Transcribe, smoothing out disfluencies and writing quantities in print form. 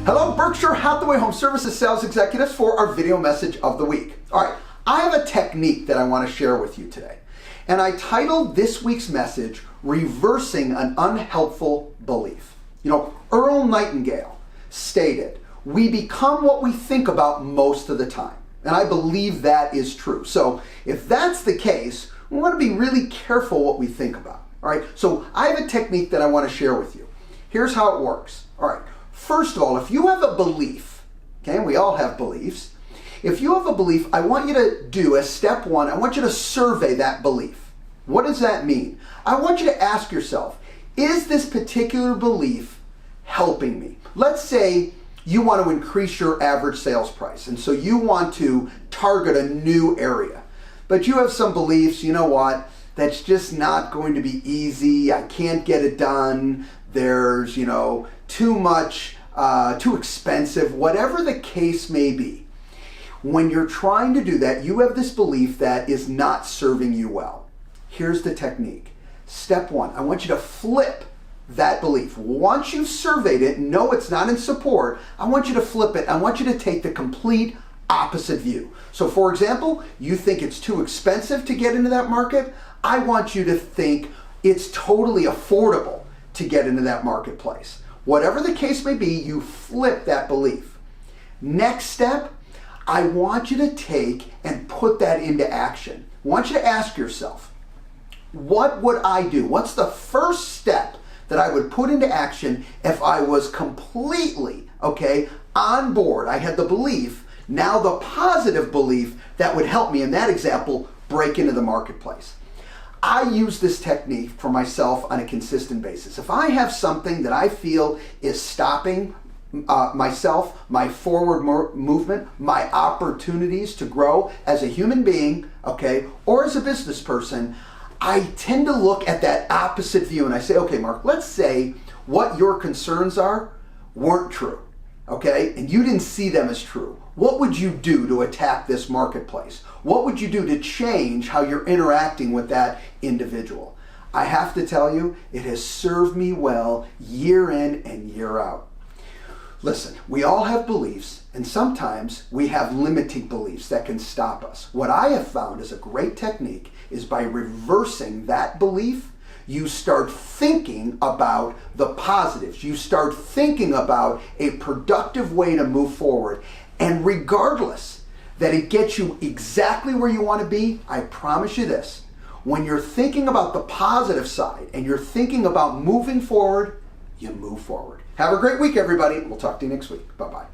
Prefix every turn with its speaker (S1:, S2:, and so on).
S1: Hello, Berkshire Hathaway Home Services sales executives for our video message of the week. All right, I have a technique that I want to share with you today. And I titled this week's message, Reversing an Unhelpful Belief. You know, Earl Nightingale stated, we become what we think about most of the time. And I believe that is true. So if that's the case, we want to be really careful what we think about. All right, so I have a technique that I want to share with you. Here's how it works. All right, first of all, if you have a belief, okay, we all have beliefs. If you have a belief, I want you to do as step one, I want you to survey that belief. What does that mean? I want you to ask yourself, is this particular belief helping me? Let's say you want to increase your average sales price, and so you want to target a new area. But you have some beliefs, you know what, that's just not going to be easy, I can't get it done, there's, too much, too expensive, whatever the case may be. When you're trying to do that, you have this belief that is not serving you well. Here's the technique. Step one, I want you to flip that belief. Once you've surveyed it, know it's not in support, I want you to flip it. I want you to take the complete opposite view. So for example, you think it's too expensive to get into that market. I want you to think it's totally affordable to get into that marketplace. Whatever the case may be, you flip that belief. Next step, I want you to take and put that into action. I want you to ask yourself, what would I do? What's the first step that I would put into action if I was completely, on board? I had the belief, now the positive belief that would help me, in that example, break into the marketplace. I use this technique for myself on a consistent basis. If I have something that I feel is stopping myself, my forward movement, my opportunities to grow as a human being, or as a business person, I tend to look at that opposite view and I say, okay, Mark, let's say what your concerns are weren't true, and you didn't see them as true. What would you do to attack this marketplace? What would you do to change how you're interacting with that individual? I have to tell you, it has served me well year in and year out. Listen, we all have beliefs, and sometimes we have limiting beliefs that can stop us. What I have found is a great technique is by reversing that belief, you start thinking about the positives. You start thinking about a productive way to move forward. And regardless that it gets you exactly where you want to be, I promise you this, when you're thinking about the positive side and you're thinking about moving forward, you move forward. Have a great week, everybody. We'll talk to you next week. Bye-bye.